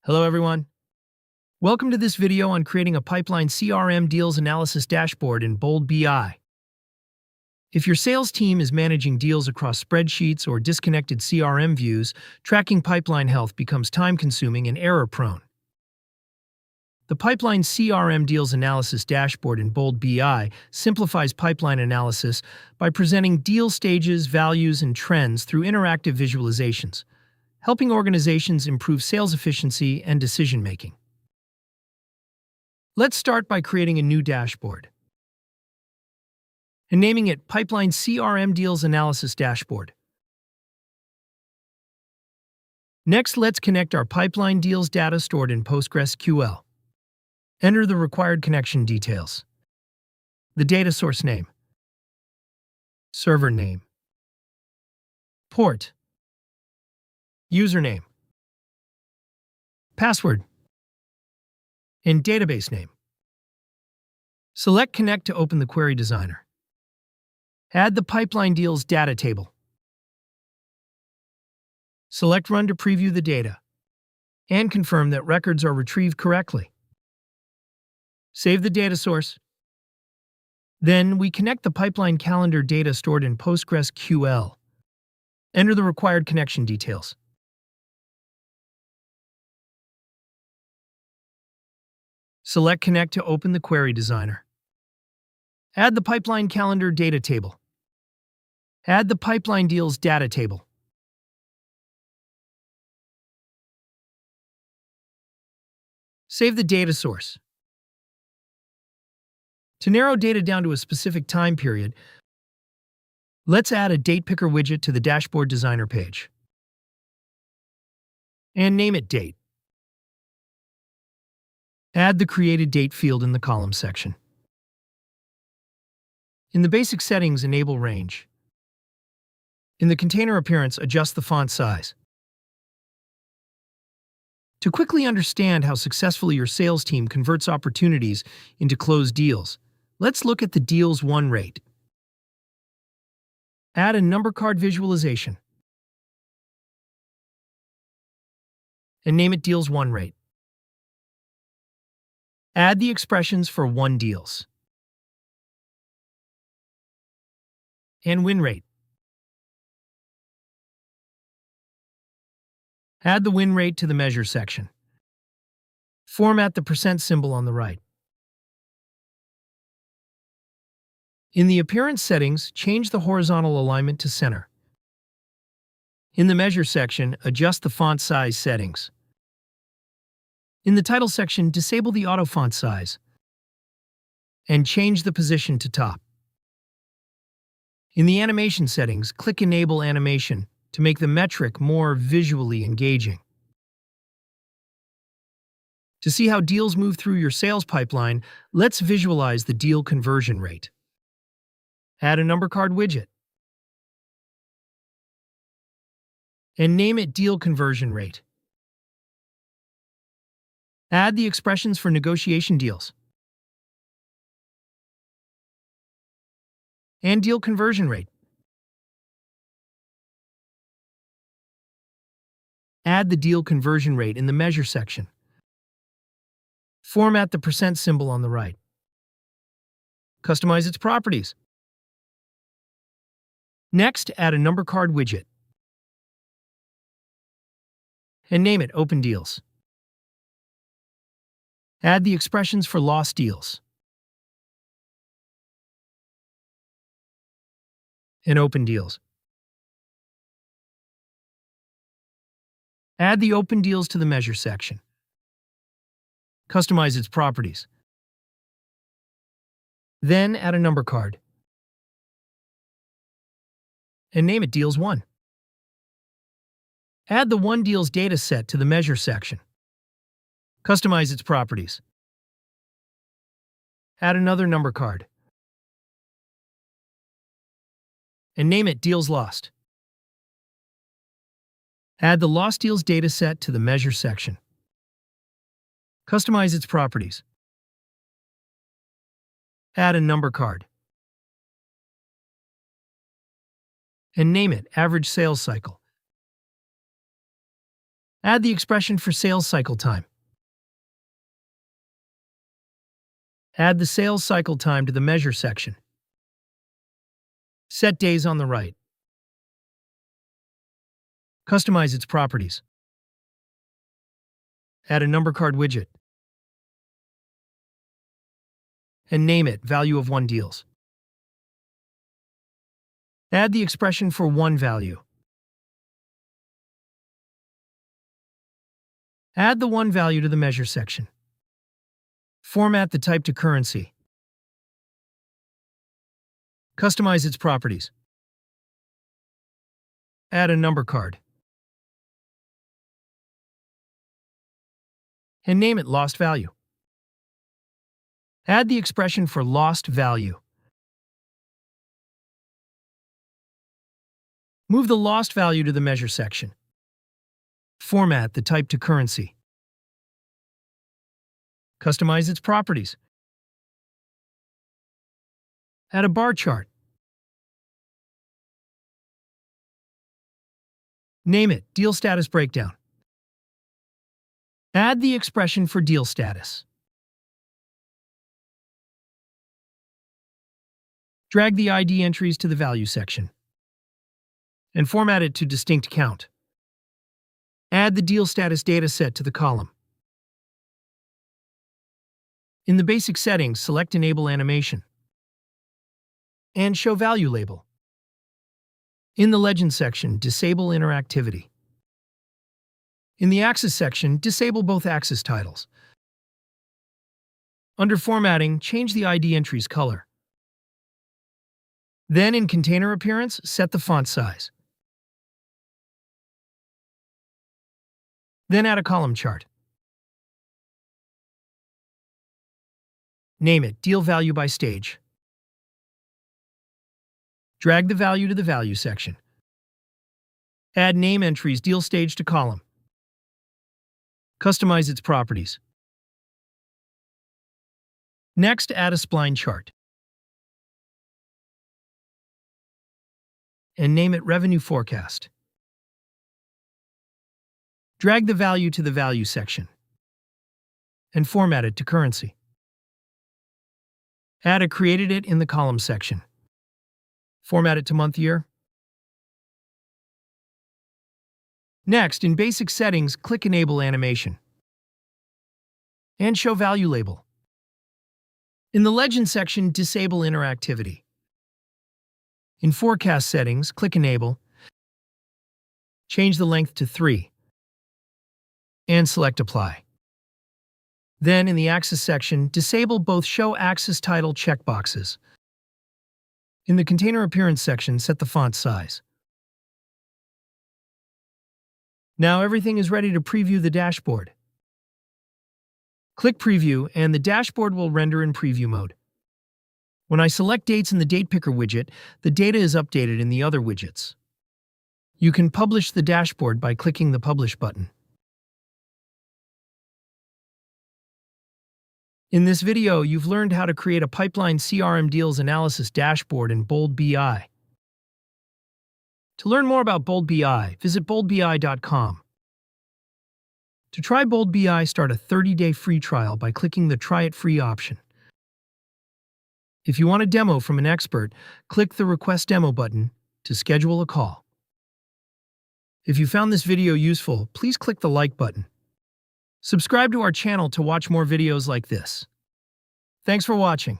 Hello everyone. Welcome to this video on creating a pipeline CRM deals analysis dashboard in Bold BI. If your sales team is managing deals across spreadsheets or disconnected CRM views, tracking pipeline health becomes time-consuming and error-prone. The Pipeline CRM Deals Analysis dashboard in Bold BI simplifies pipeline analysis by presenting deal stages, values, and trends through interactive visualizations, helping organizations improve sales efficiency and decision-making. Let's start by creating a new dashboard and naming it Pipeline CRM Deals Analysis Dashboard. Next, let's connect our pipeline deals data stored in PostgreSQL. Enter the required connection details: the data source name, server name, port, username, password, and database name. Select Connect to open the Query Designer. Add the Pipeline Deals data table. Select Run to preview the data and confirm that records are retrieved correctly. Save the data source. Then we connect the pipeline calendar data stored in PostgreSQL. Enter the required connection details: select Connect to open the Query Designer. Add the Pipeline Calendar data table. Add the Pipeline Deals data table. Save the data source. To narrow data down to a specific time period, let's add a Date Picker widget to the Dashboard Designer page and name it Date. Add the created date field in the column section. In the basic settings, enable range. In the container appearance, adjust the font size. To quickly understand how successfully your sales team converts opportunities into closed deals, let's look at the Deals Won rate. Add a number card visualization and name it Deals Won rate. Add the expressions for won deals and win rate. Add the win rate to the measure section. Format the percent symbol on the right. In the appearance settings, change the horizontal alignment to center. In the measure section, adjust the font size settings. In the title section, disable the auto font size and change the position to top. In the animation settings, click Enable Animation to make the metric more visually engaging. To see how deals move through your sales pipeline, let's visualize the deal conversion rate. Add a number card widget and name it Deal Conversion Rate. Add the expressions for negotiation deals and deal conversion rate. Add the deal conversion rate in the measure section. Format the percent symbol on the right. Customize its properties. Next, add a number card widget and name it Open Deals. Add the expressions for lost deals and open deals. Add the open deals to the measure section. Customize its properties. Then add a number card and name it Deals Won. Add the Won Deals data set to the measure section. Customize its properties. Add another number card and name it Deals Lost. Add the Lost Deals data set to the measure section. Customize its properties. Add a number card and name it Average Sales Cycle. Add the expression for sales cycle time. Add the sales cycle time to the measure section. Set days on the right. Customize its properties. Add a number card widget. And name it value of 1 deals. Add the expression for 1 value. Add the 1 value to the measure section. Format the type to currency. Customize its properties. Add a number card. And name it lost value. Add the expression for lost value. Move the lost value to the measure section. Format the type to currency. Customize its properties. Add a bar chart. Name it Deal Status Breakdown. Add the expression for deal status. Drag the ID entries to the value section and format it to distinct count. Add the deal status dataset to the column. In the basic settings, select Enable Animation and Show Value Label. In the Legend section, disable interactivity. In the Axis section, disable both axis titles. Under Formatting, change the ID entry's color. Then in Container Appearance, set the font size. Then add a column chart. Name it Deal Value by Stage. Drag the value to the Value section. Add name entries Deal Stage to column. Customize its properties. Next, add a spline chart. And name it Revenue Forecast. Drag the value to the Value section and format it to currency. Add a Created It in the Column section. Format it to month year. Next, in Basic Settings, click Enable Animation and Show Value Label. In the Legend section, disable interactivity. In Forecast Settings, click Enable, change the length to 3, and select Apply. Then, in the Axis section, disable both Show Axis Title checkboxes. In the Container Appearance section, set the font size. Now everything is ready to preview the dashboard. Click Preview, and the dashboard will render in preview mode. When I select dates in the Date Picker widget, the data is updated in the other widgets. You can publish the dashboard by clicking the Publish button. In this video, you've learned how to create a pipeline CRM deals analysis dashboard in Bold BI. To learn more about Bold BI, visit boldbi.com. To try Bold BI, start a 30-day free trial by clicking the Try It Free option. If you want a demo from an expert, click the Request Demo button to schedule a call. If you found this video useful, please click the like button. Subscribe to our channel to watch more videos like this. Thanks for watching.